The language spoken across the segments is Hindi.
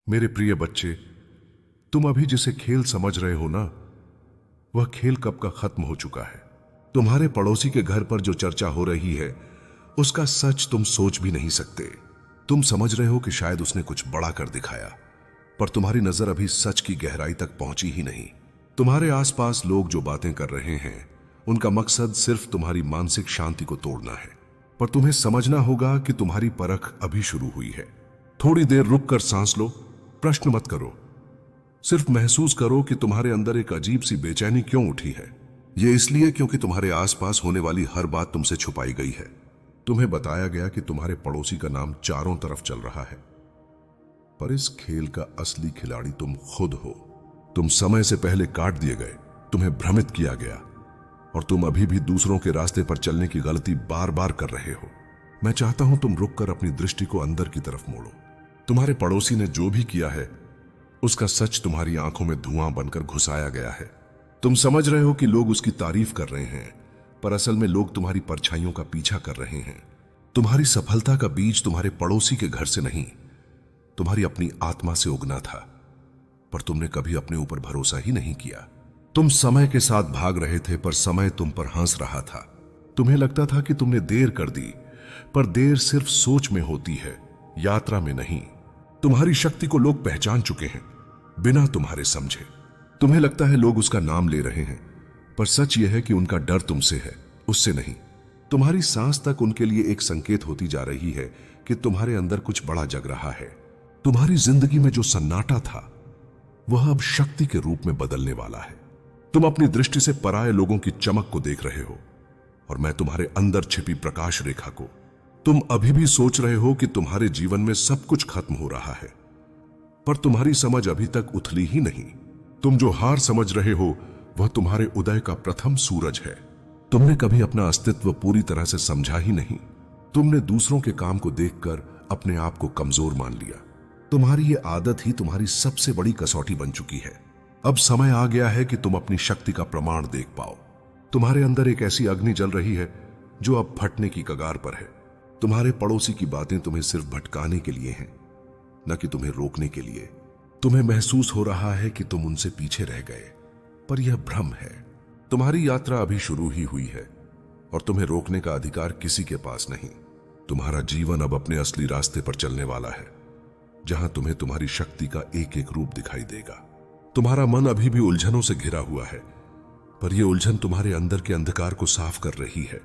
मेरे प्रिय बच्चे, तुम अभी जिसे खेल समझ रहे हो ना, वह खेल कब का खत्म हो चुका है। तुम्हारे पड़ोसी के घर पर जो चर्चा हो रही है उसका सच तुम सोच भी नहीं सकते। तुम समझ रहे हो कि शायद उसने कुछ बड़ा कर दिखाया, पर तुम्हारी नजर अभी सच की गहराई तक पहुंची ही नहीं। तुम्हारे आसपास लोग जो बातें कर रहे हैं उनका मकसद सिर्फ तुम्हारी मानसिक शांति को तोड़ना है, पर तुम्हें समझना होगा कि तुम्हारी परख अभी शुरू हुई है। थोड़ी देर रुक कर सांस लो, प्रश्न मत करो, सिर्फ महसूस करो कि तुम्हारे अंदर एक अजीब सी बेचैनी क्यों उठी है। यह इसलिए क्योंकि तुम्हारे आसपास होने वाली हर बात तुमसे छुपाई गई है। तुम्हें बताया गया कि तुम्हारे पड़ोसी का नाम चारों तरफ चल रहा है, पर इस खेल का असली खिलाड़ी तुम खुद हो। तुम समय से पहले काट दिए गए, तुम्हें भ्रमित किया गया, और तुम अभी भी दूसरों के रास्ते पर चलने की गलती बार बार कर रहे हो। मैं चाहता हूं तुम रुककर अपनी दृष्टि को अंदर की तरफ मोड़ो। तुम्हारे पड़ोसी ने जो भी किया है उसका सच तुम्हारी आंखों में धुआं बनकर घुसाया गया है। तुम समझ रहे हो कि लोग उसकी तारीफ कर रहे हैं, पर असल में लोग तुम्हारी परछाइयों का पीछा कर रहे हैं। तुम्हारी सफलता का बीज तुम्हारे पड़ोसी के घर से नहीं, तुम्हारी अपनी आत्मा से उगना था, पर तुमने कभी अपने ऊपर भरोसा ही नहीं किया। तुम समय के साथ भाग रहे थे, पर समय तुम पर हंस रहा था। तुम्हें लगता था कि तुमने देर कर दी, पर देर सिर्फ सोच में होती है, यात्रा में नहीं। तुम्हारी शक्ति को लोग पहचान चुके हैं बिना तुम्हारे समझे। तुम्हें लगता है लोग उसका नाम ले रहे हैं, पर सच यह है कि उनका डर तुमसे है, उससे नहीं। तुम्हारी सांस तक उनके लिए एक संकेत होती जा रही है कि तुम्हारे अंदर कुछ बड़ा जग रहा है। तुम्हारी जिंदगी में जो सन्नाटा था वह अब शक्ति के रूप में बदलने वाला है। तुम अपनी दृष्टि से पराये लोगों की चमक को देख रहे हो, और मैं तुम्हारे अंदर छिपी प्रकाश रेखा को। तुम अभी भी सोच रहे हो कि तुम्हारे जीवन में सब कुछ खत्म हो रहा है, पर तुम्हारी समझ अभी तक उथली ही नहीं। तुम जो हार समझ रहे हो वह तुम्हारे उदय का प्रथम सूरज है। तुमने कभी अपना अस्तित्व पूरी तरह से समझा ही नहीं। तुमने दूसरों के काम को देखकर अपने आप को कमजोर मान लिया। तुम्हारी ये आदत ही तुम्हारी सबसे बड़ी कसौटी बन चुकी है। अब समय आ गया है कि तुम अपनी शक्ति का प्रमाण देख पाओ। तुम्हारे अंदर एक ऐसी अग्नि जल रही है जो अब फटने की कगार पर है। तुम्हारे पड़ोसी की बातें तुम्हें सिर्फ भटकाने के लिए हैं, न कि तुम्हें रोकने के लिए। तुम्हें महसूस हो रहा है कि तुम उनसे पीछे रह गए, पर यह भ्रम है। तुम्हारी यात्रा अभी शुरू ही हुई है, और तुम्हें रोकने का अधिकार किसी के पास नहीं। तुम्हारा जीवन अब अपने असली रास्ते पर चलने वाला है, जहां तुम्हें तुम्हारी शक्ति का एक एक रूप दिखाई देगा। तुम्हारा मन अभी भी उलझनों से घिरा हुआ है, पर यह उलझन तुम्हारे अंदर के अंधकार को साफ कर रही है।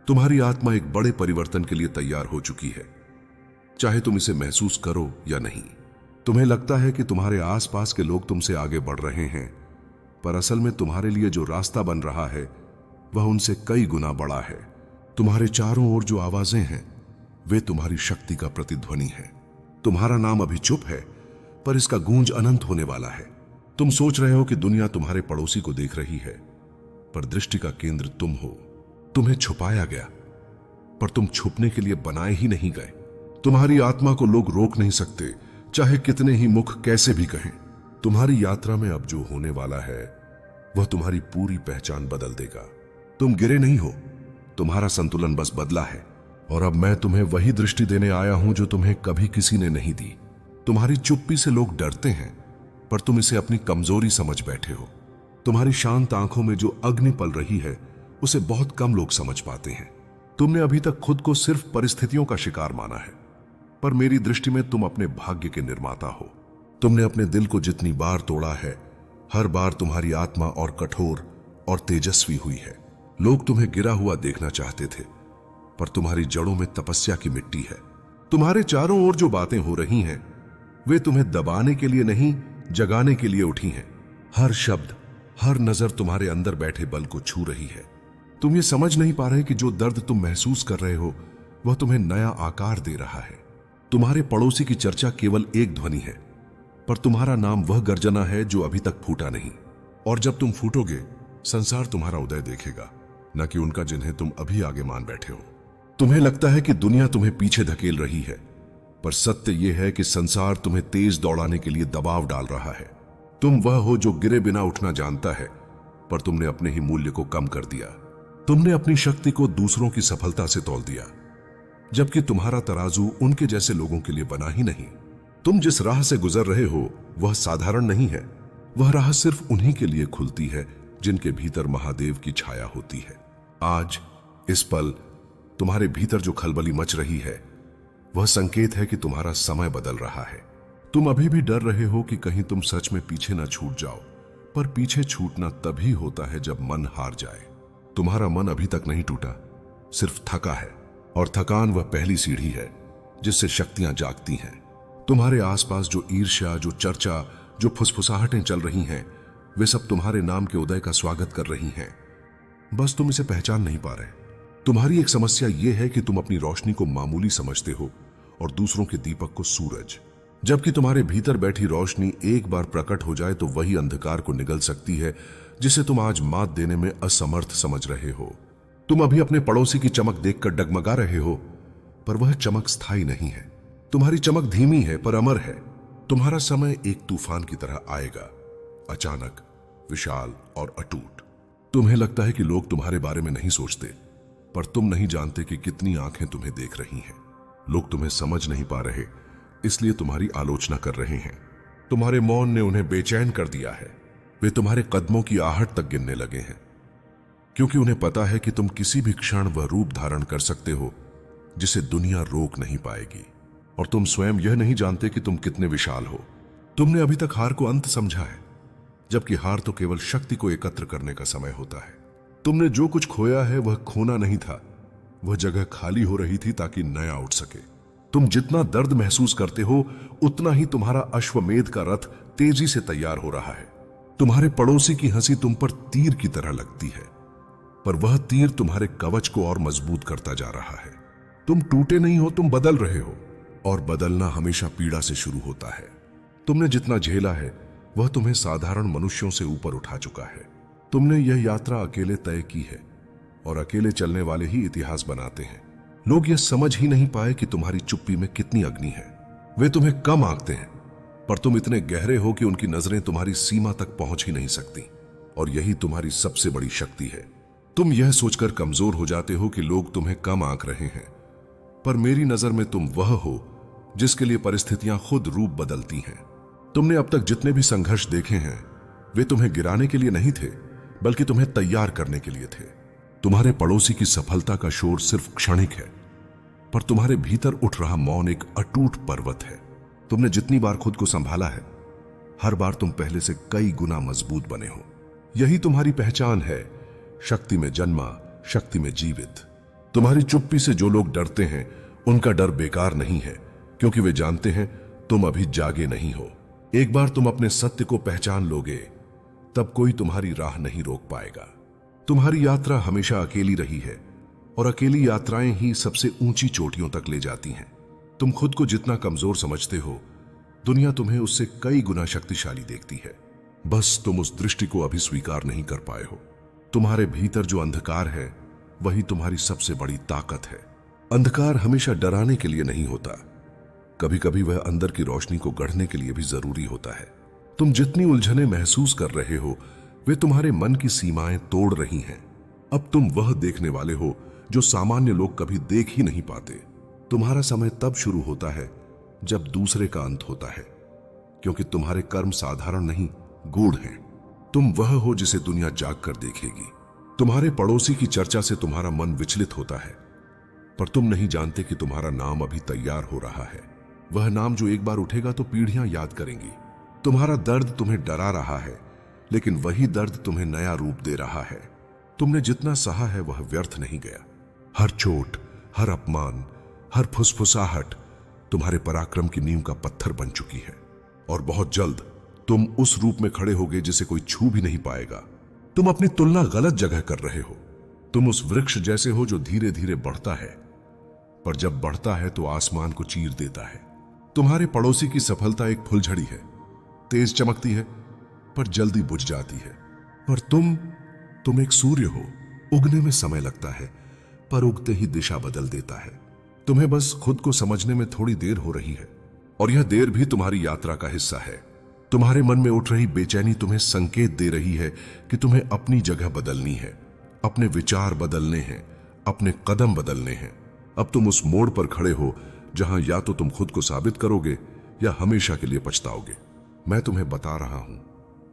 तुम्हारी आत्मा एक बड़े परिवर्तन के लिए तैयार हो चुकी है, चाहे तुम इसे महसूस करो या नहीं। तुम्हें लगता है कि तुम्हारे आसपास के लोग तुमसे आगे बढ़ रहे हैं, पर असल में तुम्हारे लिए जो रास्ता बन रहा है वह उनसे कई गुना बड़ा है। तुम्हारे चारों ओर जो आवाजें हैं वे तुम्हारी शक्ति का प्रतिध्वनि है। तुम्हारा नाम अभी चुप है, पर इसका गूंज अनंत होने वाला है। तुम सोच रहे हो कि दुनिया तुम्हारे पड़ोसी को देख रही है, पर दृष्टि का केंद्र तुम हो। तुम्हें छुपाया गया, पर तुम छुपने के लिए बनाए ही नहीं गए। तुम्हारी आत्मा को लोग रोक नहीं सकते, चाहे कितने ही मुख कैसे भी कहें। तुम्हारी यात्रा में अब जो होने वाला है वह तुम्हारी पूरी पहचान बदल देगा। तुम गिरे नहीं हो, तुम्हारा संतुलन बस बदला है, और अब मैं तुम्हें वही दृष्टि देने आया हूं जो तुम्हें कभी किसी ने नहीं दी। तुम्हारी चुप्पी से लोग डरते हैं, पर तुम इसे अपनी कमजोरी समझ बैठे हो। तुम्हारी शांत आंखों में जो अग्नि पल रही है उसे बहुत कम लोग समझ पाते हैं। तुमने अभी तक खुद को सिर्फ परिस्थितियों का शिकार माना है, पर मेरी दृष्टि में तुम अपने भाग्य के निर्माता हो। तुमने अपने दिल को जितनी बार तोड़ा है, हर बार तुम्हारी आत्मा और कठोर और तेजस्वी हुई है। लोग तुम्हें गिरा हुआ देखना चाहते थे, पर तुम्हारी जड़ों में तपस्या की मिट्टी है। तुम्हारे चारों ओर जो बातें हो रही हैं वे तुम्हें दबाने के लिए नहीं, जगाने के लिए उठी हैं। हर शब्द, हर नजर तुम्हारे अंदर बैठे बल को छू रही है। तुम ये समझ नहीं पा रहे कि जो दर्द तुम महसूस कर रहे हो वह तुम्हें नया आकार दे रहा है। तुम्हारे पड़ोसी की चर्चा केवल एक ध्वनि है, पर तुम्हारा नाम वह गर्जना है जो अभी तक फूटा नहीं। और जब तुम फूटोगे, संसार तुम्हारा उदय देखेगा, न कि उनका जिन्हें तुम अभी आगे मान बैठे हो। तुम्हें लगता है कि दुनिया तुम्हें पीछे धकेल रही है, पर सत्य यह है कि संसार तुम्हें तेज दौड़ाने के लिए दबाव डाल रहा है। तुम वह हो जो गिरे बिना उठना जानता है, पर तुमने अपने ही मूल्य को कम कर दिया। तुमने अपनी शक्ति को दूसरों की सफलता से तौल दिया, जबकि तुम्हारा तराजू उनके जैसे लोगों के लिए बना ही नहीं। तुम जिस राह से गुजर रहे हो वह साधारण नहीं है। वह राह सिर्फ उन्हीं के लिए खुलती है जिनके भीतर महादेव की छाया होती है। आज इस पल तुम्हारे भीतर जो खलबली मच रही है वह संकेत है कि तुम्हारा समय बदल रहा है। तुम अभी भी डर रहे हो कि कहीं तुम सच में पीछे न छूट जाओ, पर पीछे छूटना तभी होता है जब मन हार जाए। तुम्हारा मन अभी तक नहीं टूटा, सिर्फ थका है, और थकान वह पहली सीढ़ी है जिससे शक्तियां जागती हैं। तुम्हारे आसपास जो ईर्ष्या, जो चर्चा, जो फुसफुसाहटें चल रही हैं, वे सब तुम्हारे नाम के उदय का स्वागत कर रही हैं। बस तुम इसे पहचान नहीं पा रहे। तुम्हारी एक समस्या यह है कि तुम अपनी रोशनी को मामूली समझते हो और दूसरों के दीपक को सूरज। जबकि तुम्हारे भीतर बैठी रोशनी एक बार प्रकट हो जाए तो वही अंधकार को निगल सकती है जिसे तुम आज मात देने में असमर्थ समझ रहे हो। तुम अभी अपने पड़ोसी की चमक देखकर डगमगा रहे हो, पर वह चमक स्थायी नहीं है। तुम्हारी चमक धीमी है पर अमर है। तुम्हारा समय एक तूफान की तरह आएगा, अचानक, विशाल और अटूट। तुम्हें लगता है कि लोग तुम्हारे बारे में नहीं सोचते, पर तुम नहीं जानते कि कितनी आंखें तुम्हें देख रही हैं। लोग तुम्हें समझ नहीं पा रहे, इसलिए तुम्हारी आलोचना कर रहे हैं। तुम्हारे मौन ने उन्हें बेचैन कर दिया है। वे तुम्हारे कदमों की आहट तक गिनने लगे हैं, क्योंकि उन्हें पता है कि तुम किसी भी क्षण वह रूप धारण कर सकते हो जिसे दुनिया रोक नहीं पाएगी। और तुम स्वयं यह नहीं जानते कि तुम कितने विशाल हो। तुमने अभी तक हार को अंत समझा है, जबकि हार तो केवल शक्ति को एकत्र करने का समय होता है। तुमने जो कुछ खोया है वह खोना नहीं था, वह जगह खाली हो रही थी ताकि नया उठ सके। तुम जितना दर्द महसूस करते हो उतना ही तुम्हारा अश्वमेध का रथ तेजी से तैयार हो रहा है। तुम्हारे पड़ोसी की हंसी तुम पर तीर की तरह लगती है, पर वह तीर तुम्हारे कवच को और मजबूत करता जा रहा है। तुम टूटे नहीं हो, तुम बदल रहे हो, और बदलना हमेशा पीड़ा से शुरू होता है। तुमने जितना झेला है वह तुम्हें साधारण मनुष्यों से ऊपर उठा चुका है। तुमने यह यात्रा अकेले तय की है, और अकेले चलने वाले ही इतिहास बनाते हैं। लोग यह समझ ही नहीं पाए कि तुम्हारी चुप्पी में कितनी अग्नि है। वे तुम्हें कम आंकते हैं, पर तुम इतने गहरे हो कि उनकी नजरें तुम्हारी सीमा तक पहुंच ही नहीं सकती, और यही तुम्हारी सबसे बड़ी शक्ति है। तुम यह सोचकर कमजोर हो जाते हो कि लोग तुम्हें कम आंक रहे हैं, पर मेरी नजर में तुम वह हो जिसके लिए परिस्थितियां खुद रूप बदलती हैं। तुमने अब तक जितने भी संघर्ष देखे हैं वे तुम्हें गिराने के लिए नहीं थे, बल्कि तुम्हें तैयार करने के लिए थे। तुम्हारे पड़ोसी की सफलता का शोर सिर्फ क्षणिक है, पर तुम्हारे भीतर उठ रहा मौन एक अटूट पर्वत है। तुमने जितनी बार खुद को संभाला है, हर बार तुम पहले से कई गुना मजबूत बने हो। यही तुम्हारी पहचान है, शक्ति में जन्मा, शक्ति में जीवित। तुम्हारी चुप्पी से जो लोग डरते हैं उनका डर बेकार नहीं है, क्योंकि वे जानते हैं तुम अभी जागे नहीं हो। एक बार तुम अपने सत्य को पहचान लोगे, तब कोई तुम्हारी राह नहीं रोक पाएगा। तुम्हारी यात्रा हमेशा अकेली रही है, और अकेली यात्राएं ही सबसे ऊंची चोटियों तक ले जाती हैं। तुम खुद को जितना कमजोर समझते हो, दुनिया तुम्हें उससे कई गुना शक्तिशाली देखती है। बस तुम उस दृष्टि को अभी स्वीकार नहीं कर पाए हो। तुम्हारे भीतर जो अंधकार है वही तुम्हारी सबसे बड़ी ताकत है। अंधकार हमेशा डराने के लिए नहीं होता, कभी कभी वह अंदर की रोशनी को गढ़ने के लिए भी जरूरी होता है। तुम जितनी उलझने महसूस कर रहे हो वे तुम्हारे मन की सीमाएं तोड़ रही हैं। अब तुम वह देखने वाले हो जो सामान्य लोग कभी देख ही नहीं पाते। तुम्हारा समय तब शुरू होता है जब दूसरे का अंत होता है, क्योंकि तुम्हारे कर्म साधारण नहीं, गूढ़ हैं। तुम वह हो जिसे दुनिया जाग कर देखेगी। तुम्हारे पड़ोसी की चर्चा से तुम्हारा मन विचलित होता है, पर तुम नहीं जानते कि तुम्हारा नाम अभी तैयार हो रहा है। वह नाम जो एक बार उठेगा तो पीढ़ियां याद करेंगी। तुम्हारा दर्द तुम्हें डरा रहा है, लेकिन वही दर्द तुम्हें नया रूप दे रहा है। तुमने जितना सहा है वह व्यर्थ नहीं गया। हर चोट, हर अपमान, हर फुसफुसाहट तुम्हारे पराक्रम की नींव का पत्थर बन चुकी है, और बहुत जल्द तुम उस रूप में खड़े होगे जिसे कोई छू भी नहीं पाएगा। तुम अपनी तुलना गलत जगह कर रहे हो। तुम उस वृक्ष जैसे हो जो धीरे धीरे बढ़ता है, पर जब बढ़ता है तो आसमान को चीर देता है। तुम्हारे पड़ोसी की सफलता एक फुलझड़ी है, तेज चमकती है पर जल्दी बुझ जाती है। पर तुम एक सूर्य हो, उगने में समय लगता है पर उगते ही दिशा बदल देता है। तुम्हें बस खुद को समझने में थोड़ी देर हो रही है, और यह देर भी तुम्हारी यात्रा का हिस्सा है। तुम्हारे मन में उठ रही बेचैनी तुम्हें संकेत दे रही है कि तुम्हें अपनी जगह बदलनी है, अपने विचार बदलने हैं, अपने कदम बदलने हैं। अब तुम उस मोड़ पर खड़े हो जहां या तो तुम खुद को साबित करोगे या हमेशा के लिए पछताओगे। मैं तुम्हें बता रहा हूं,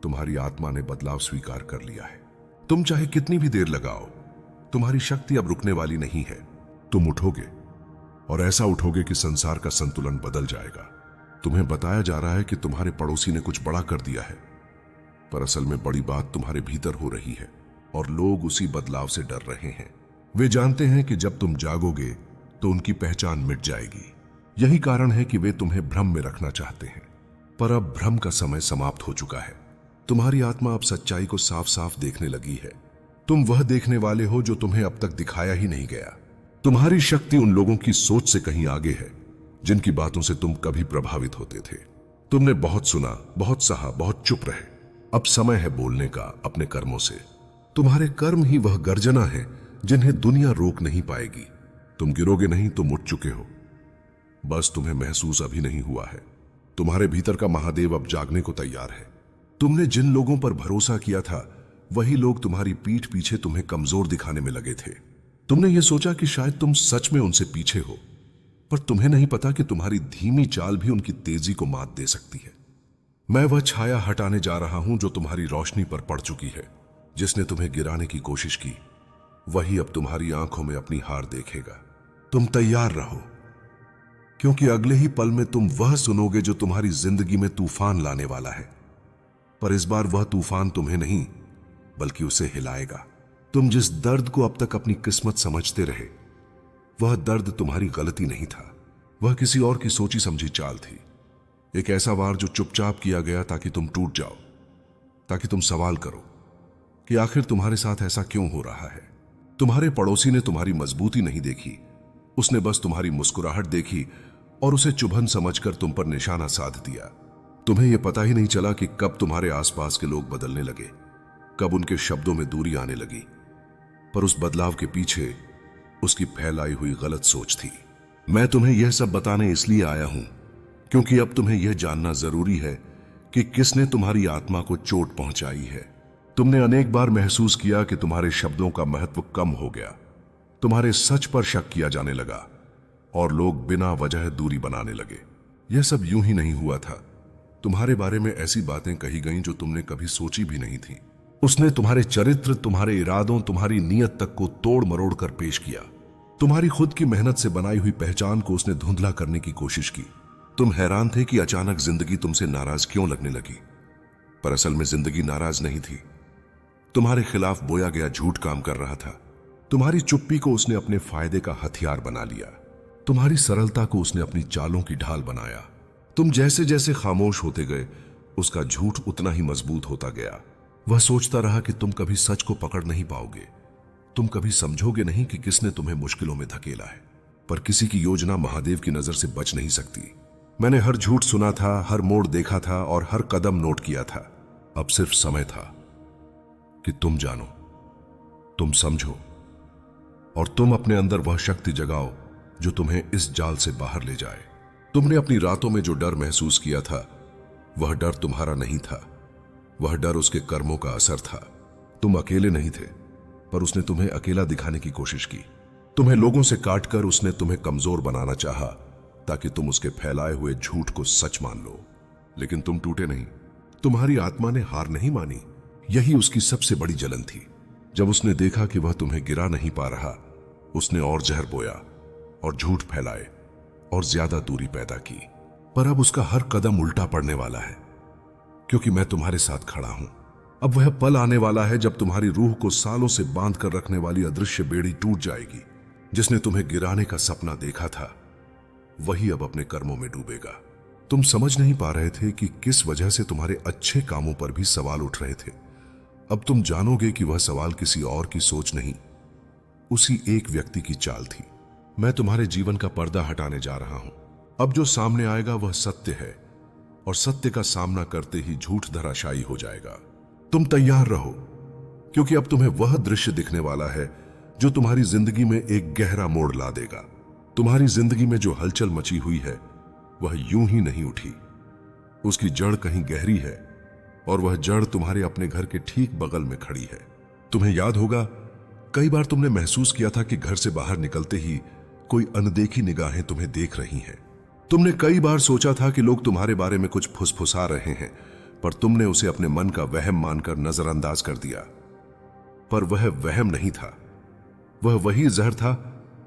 तुम्हारी आत्मा ने बदलाव स्वीकार कर लिया है। तुम चाहे कितनी भी देर लगाओ, तुम्हारी शक्ति अब रुकने वाली नहीं है। तुम उठोगे और ऐसा उठोगे कि संसार का संतुलन बदल जाएगा। तुम्हें बताया जा रहा है कि तुम्हारे पड़ोसी ने कुछ बड़ा कर दिया है, पर असल में बड़ी बात तुम्हारे भीतर हो रही है और लोग उसी बदलाव से डर रहे हैं। वे जानते हैं कि जब तुम जागोगे तो उनकी पहचान मिट जाएगी। यही कारण है कि वे तुम्हें भ्रम में रखना चाहते हैं, पर अब भ्रम का समय समाप्त हो चुका है। तुम्हारी आत्मा अब सच्चाई को साफ साफ देखने लगी है। तुम वह देखने वाले हो जो तुम्हें अब तक दिखाया ही नहीं गया। तुम्हारी शक्ति उन लोगों की सोच से कहीं आगे है जिनकी बातों से तुम कभी प्रभावित होते थे। तुमने बहुत सुना, बहुत सहा, बहुत चुप रहे। अब समय है बोलने का अपने कर्मों से। तुम्हारे कर्म ही वह गर्जना है जिन्हें दुनिया रोक नहीं पाएगी। तुम गिरोगे नहीं, तुम उठ चुके हो, बस तुम्हें महसूस अभी नहीं हुआ है। तुम्हारे भीतर का महादेव अब जागने को तैयार है। तुमने जिन लोगों पर भरोसा किया था, वही लोग तुम्हारी पीठ पीछे तुम्हें कमजोर दिखाने में लगे थे। तुमने यह सोचा कि शायद तुम सच में उनसे पीछे हो, पर तुम्हें नहीं पता कि तुम्हारी धीमी चाल भी उनकी तेजी को मात दे सकती है। मैं वह छाया हटाने जा रहा हूं जो तुम्हारी रोशनी पर पड़ चुकी है। जिसने तुम्हें गिराने की कोशिश की, वही अब तुम्हारी आंखों में अपनी हार देखेगा। तुम तैयार रहो, क्योंकि अगले ही पल में तुम वह सुनोगे जो तुम्हारी जिंदगी में तूफान लाने वाला है। पर इस बार वह तूफान तुम्हें नहीं, बल्कि उसे हिलाएगा। तुम जिस दर्द को अब तक अपनी किस्मत समझते रहे, वह दर्द तुम्हारी गलती नहीं था। वह किसी और की सोची समझी चाल थी। एक ऐसा वार जो चुपचाप किया गया ताकि तुम टूट जाओ, ताकि तुम सवाल करो कि आखिर तुम्हारे साथ ऐसा क्यों हो रहा है। तुम्हारे पड़ोसी ने तुम्हारी मजबूती नहीं देखी, उसने बस तुम्हारी मुस्कुराहट देखी और उसे चुभन समझकर तुम पर निशाना साध दिया। तुम्हें यह पता ही नहीं चला कि कब तुम्हारे आसपास के लोग बदलने लगे, कब उनके शब्दों में दूरी आने लगी। पर उस बदलाव के पीछे उसकी फैलाई हुई गलत सोच थी। मैं तुम्हें यह सब बताने इसलिए आया हूं क्योंकि अब तुम्हें यह जानना जरूरी है कि किसने तुम्हारी आत्मा को चोट पहुंचाई है। तुमने अनेक बार महसूस किया कि तुम्हारे शब्दों का महत्व कम हो गया, तुम्हारे सच पर शक किया जाने लगा और लोग बिना वजह दूरी बनाने लगे। यह सब यूं ही नहीं हुआ था। तुम्हारे बारे में ऐसी बातें कही गईं जो तुमने कभी सोची भी नहीं थी। उसने तुम्हारे चरित्र, तुम्हारे इरादों, तुम्हारी नीयत तक को तोड़ मरोड़ कर पेश किया। तुम्हारी खुद की मेहनत से बनाई हुई पहचान को उसने धुंधला करने की कोशिश की। तुम हैरान थे कि अचानक जिंदगी तुमसे नाराज क्यों लगने लगी, पर असल में जिंदगी नाराज नहीं थी। तुम्हारे खिलाफ बोया गया झूठ काम कर रहा था। तुम्हारी चुप्पी को उसने अपने फायदे का हथियार बना लिया। तुम्हारी सरलता को उसने अपनी चालों की ढाल बनाया। तुम जैसे जैसे खामोश होते गए, उसका झूठ उतना ही मजबूत होता गया। वह सोचता रहा कि तुम कभी सच को पकड़ नहीं पाओगे, तुम कभी समझोगे नहीं कि किसने तुम्हें मुश्किलों में धकेला है। पर किसी की योजना महादेव की नजर से बच नहीं सकती। मैंने हर झूठ सुना था, हर मोड़ देखा था और हर कदम नोट किया था। अब सिर्फ समय था कि तुम जानो, तुम समझो और तुम अपने अंदर वह शक्ति जगाओ जो तुम्हें इस जाल से बाहर ले जाए। तुमने अपनी रातों में जो डर महसूस किया था, वह डर तुम्हारा नहीं था, वह डर उसके कर्मों का असर था। तुम अकेले नहीं थे, पर उसने तुम्हें अकेला दिखाने की कोशिश की। तुम्हें लोगों से काटकर उसने तुम्हें कमजोर बनाना चाहा ताकि तुम उसके फैलाए हुए झूठ को सच मान लो। लेकिन तुम टूटे नहीं, तुम्हारी आत्मा ने हार नहीं मानी। यही उसकी सबसे बड़ी जलन थी। जब उसने देखा कि वह तुम्हें गिरा नहीं पा रहा, उसने और जहर बोया और झूठ फैलाए और ज्यादा दूरी पैदा की। पर अब उसका हर कदम उल्टा पड़ने वाला है, क्योंकि मैं तुम्हारे साथ खड़ा हूं। अब वह पल आने वाला है जब तुम्हारी रूह को सालों से बांध कर रखने वाली अदृश्य बेड़ी टूट जाएगी। जिसने तुम्हें गिराने का सपना देखा था, वही अब अपने कर्मों में डूबेगा। तुम समझ नहीं पा रहे थे कि किस वजह से तुम्हारे अच्छे कामों पर भी सवाल उठ रहे थे। अब तुम जानोगे कि वह सवाल किसी और की सोच नहीं, उसी एक व्यक्ति की चाल थी। मैं तुम्हारे जीवन का पर्दा हटाने जा रहा हूं। अब जो सामने आएगा वह सत्य है, और सत्य का सामना करते ही झूठ धराशायी हो जाएगा। तुम तैयार रहो, क्योंकि अब तुम्हें वह दृश्य दिखने वाला है जो तुम्हारी जिंदगी में एक गहरा मोड़ ला देगा। तुम्हारी जिंदगी में जो हलचल मची हुई है, वह यूं ही नहीं उठी। उसकी जड़ कहीं गहरी है, और वह जड़ तुम्हारे अपने घर के ठीक बगल में खड़ी है। तुम्हें याद होगा, कई बार तुमने महसूस किया था कि घर से बाहर निकलते ही कोई अनदेखी निगाहें तुम्हें देख रही हैं। तुमने कई बार सोचा था कि लोग तुम्हारे बारे में कुछ फुसफुसा रहे हैं, पर तुमने उसे अपने मन का वहम मानकर नजरअंदाज कर दिया। पर वह वहम नहीं था, वह वही जहर था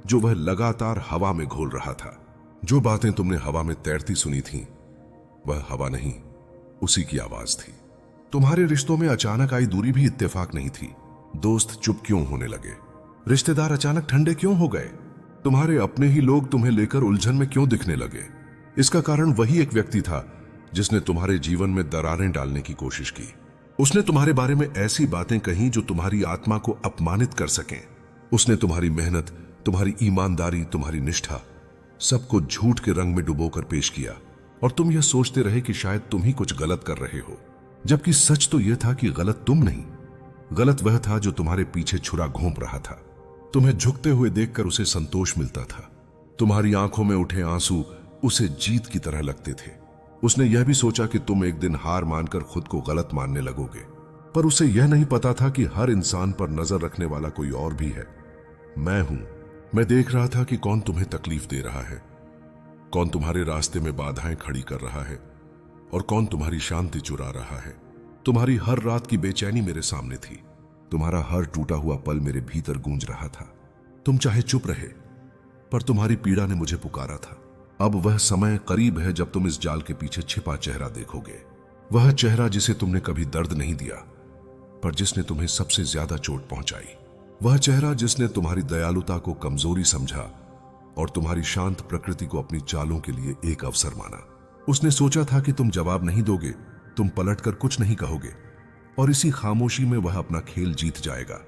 जो वह लगातार हवा में घोल रहा था। जो बातें तुमने हवा में तैरती सुनी थीं, वह हवा नहीं, उसी की आवाज थी। तुम्हारे रिश्तों में अचानक आई दूरी भी इत्तेफाक नहीं थी। दोस्त चुप क्यों होने लगे? रिश्तेदार अचानक ठंडे क्यों हो गए? तुम्हारे अपने ही लोग तुम्हें लेकर उलझन में क्यों दिखने लगे? इसका कारण वही एक व्यक्ति था जिसने तुम्हारे जीवन में दरारें डालने की कोशिश की। उसने तुम्हारे बारे में ऐसी बातें कही जो तुम्हारी आत्मा को अपमानित कर सकें। उसने तुम्हारी मेहनत, तुम्हारी ईमानदारी, तुम्हारी निष्ठा, सबको झूठ के रंग में डुबोकर पेश किया, और तुम यह सोचते रहे कि शायद तुम ही कुछ गलत कर रहे हो, जबकि सच तो यह था कि गलत तुम नहीं, गलत वह था जो तुम्हारे पीछे छुरा घोंप रहा था। तुम्हें झुकते हुए देखकर उसे संतोष मिलता था। तुम्हारी आंखों में उठे आंसू उसे जीत की तरह लगते थे। उसने यह भी सोचा कि तुम एक दिन हार मानकर खुद को गलत मानने लगोगे, पर उसे यह नहीं पता था कि हर इंसान पर नजर रखने वाला कोई और भी है। मैं हूं। मैं देख रहा था कि कौन तुम्हें तकलीफ दे रहा है, कौन तुम्हारे रास्ते में बाधाएं खड़ी कर रहा है, और कौन तुम्हारी शांति चुरा रहा है। तुम्हारी हर रात की बेचैनी मेरे सामने थी। तुम्हारा हर टूटा हुआ पल मेरे भीतर गूंज रहा था। तुम चाहे चुप रहे, पर तुम्हारी पीड़ा ने मुझे पुकारा था। अब वह समय करीब है जब तुम इस जाल के पीछे छिपा चेहरा देखोगे। वह चेहरा जिसे तुमने कभी दर्द नहीं दिया, पर जिसने तुम्हें सबसे ज्यादा चोट पहुंचाई। वह चेहरा जिसने तुम्हारी दयालुता को कमजोरी समझा और तुम्हारी शांत प्रकृति को अपनी चालों के लिए एक अवसर माना। उसने सोचा था कि तुम जवाब नहीं दोगे, तुम पलटकर कुछ नहीं कहोगे, और इसी खामोशी में वह अपना खेल जीत जाएगा।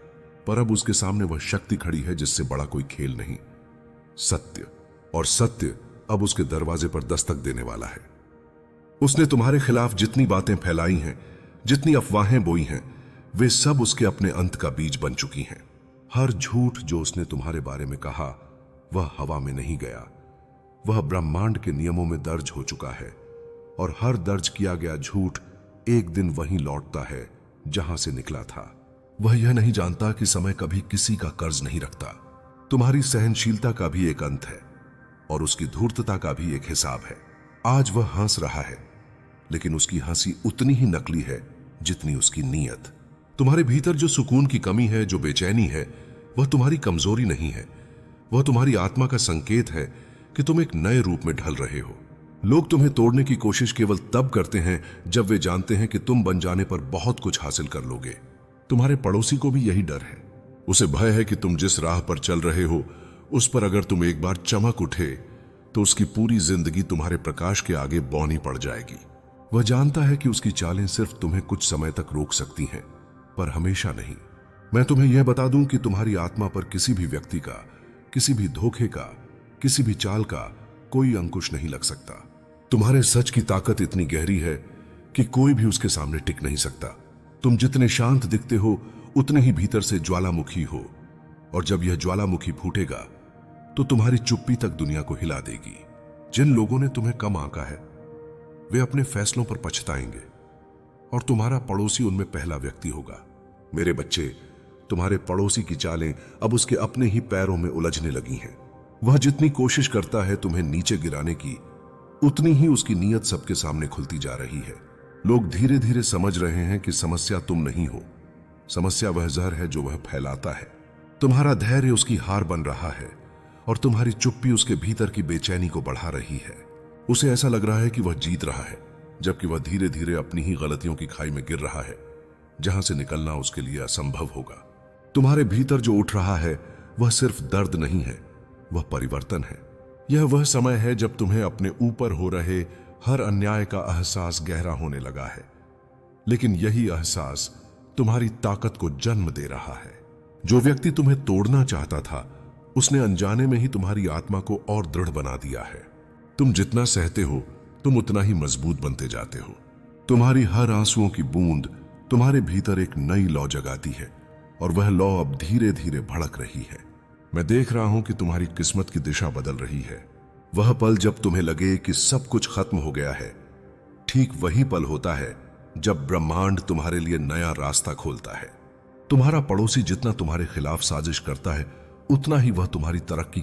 पर अब उसके सामने वह शक्ति खड़ी है जिससे बड़ा कोई खेल नहीं, सत्य। और सत्य अब उसके दरवाजे पर दस्तक देने वाला है। उसने तुम्हारे खिलाफ जितनी बातें फैलाई हैं, जितनी अफवाहें बोई हैं, वे सब उसके अपने अंत का बीज बन चुकी हैं। हर झूठ जो उसने तुम्हारे बारे में कहा, वह हवा में नहीं गया, वह ब्रह्मांड के नियमों में दर्ज हो चुका है। और हर दर्ज किया गया झूठ एक दिन वहीं लौटता है जहां से निकला था। वह यह नहीं जानता कि समय कभी किसी का कर्ज नहीं रखता। तुम्हारी सहनशीलता का भी एक अंत है, और उसकी धूर्तता का भी एक हिसाब है। आज वह हंस रहा है, लेकिन उसकी हंसी उतनी ही नकली है जितनी उसकी नीयत। तुम्हारे भीतर जो सुकून की कमी है, जो बेचैनी है, वह तुम्हारी कमजोरी नहीं है, वह तुम्हारी आत्मा का संकेत है कि तुम एक नए रूप में ढल रहे हो। लोग तुम्हें तोड़ने की कोशिश केवल तब करते हैं जब वे जानते हैं कि तुम बन जाने पर बहुत कुछ हासिल कर लोगे। तुम्हारे पड़ोसी को भी यही डर है। उसे भय है कि तुम जिस राह पर चल रहे हो, उस पर अगर तुम एक बार चमक उठे तो उसकी पूरी जिंदगी तुम्हारे प्रकाश के आगे बौनी पड़ जाएगी। वह जानता है कि उसकी चालें सिर्फ तुम्हें कुछ समय तक रोक सकती हैं, पर हमेशा नहीं। मैं तुम्हें यह बता दूं कि तुम्हारी आत्मा पर किसी भी व्यक्ति का, किसी भी धोखे का, किसी भी चाल का कोई अंकुश नहीं लग सकता। तुम्हारे सच की ताकत इतनी गहरी है कि कोई भी उसके सामने टिक नहीं सकता। तुम जितने शांत दिखते हो, उतने ही भीतर से ज्वालामुखी हो, और जब यह ज्वालामुखी फूटेगा तो तुम्हारी चुप्पी तक दुनिया को हिला देगी। जिन लोगों ने तुम्हें कम आंका है, वे अपने फैसलों पर पछताएंगे, और तुम्हारा पड़ोसी उनमें पहला व्यक्ति होगा। मेरे बच्चे, तुम्हारे पड़ोसी की चालें अब उसके अपने ही पैरों में उलझने लगी हैं। वह जितनी कोशिश करता है तुम्हें नीचे गिराने की, उतनी ही उसकी नीयत सबके सामने खुलती जा रही है। लोग धीरे धीरे समझ रहे हैं कि समस्या तुम नहीं हो, समस्या वह जहर है जो वह फैलाता है। तुम्हारा धैर्य उसकी हार बन रहा है, और तुम्हारी चुप्पी उसके भीतर की बेचैनी को बढ़ा रही है। उसे ऐसा लग रहा है कि वह जीत रहा है, जबकि वह धीरे धीरे अपनी ही गलतियों की खाई में गिर रहा है, जहां से निकलना उसके लिए असंभव होगा। तुम्हारे भीतर जो उठ रहा है, वह सिर्फ दर्द नहीं है, वह परिवर्तन है। यह वह समय है जब तुम्हें अपने ऊपर हो रहे हर अन्याय का एहसास गहरा होने लगा है, लेकिन यही एहसास तुम्हारी ताकत को जन्म दे रहा है। जो व्यक्ति तुम्हें तोड़ना चाहता था, उसने अनजाने में ही तुम्हारी आत्मा को और दृढ़ बना दिया है। तुम जितना सहते हो, तुम उतना ही मजबूत बनते जाते हो। तुम्हारी हर आंसुओं की बूंद तुम्हारे भीतर एक नई लौ जगाती है, और वह लौ अब धीरे धीरे भड़क रही है। मैं देख रहा हूं कि तुम्हारी किस्मत की दिशा बदल रही है। वह पल जब तुम्हें लगे कि सब कुछ खत्म हो गया है, ठीक वही पल होता है जब ब्रह्मांड तुम्हारे लिए नया रास्ता खोलता है। तुम्हारा पड़ोसी जितना तुम्हारे खिलाफ साजिश करता है, उतना ही वह तुम्हारी तरक्की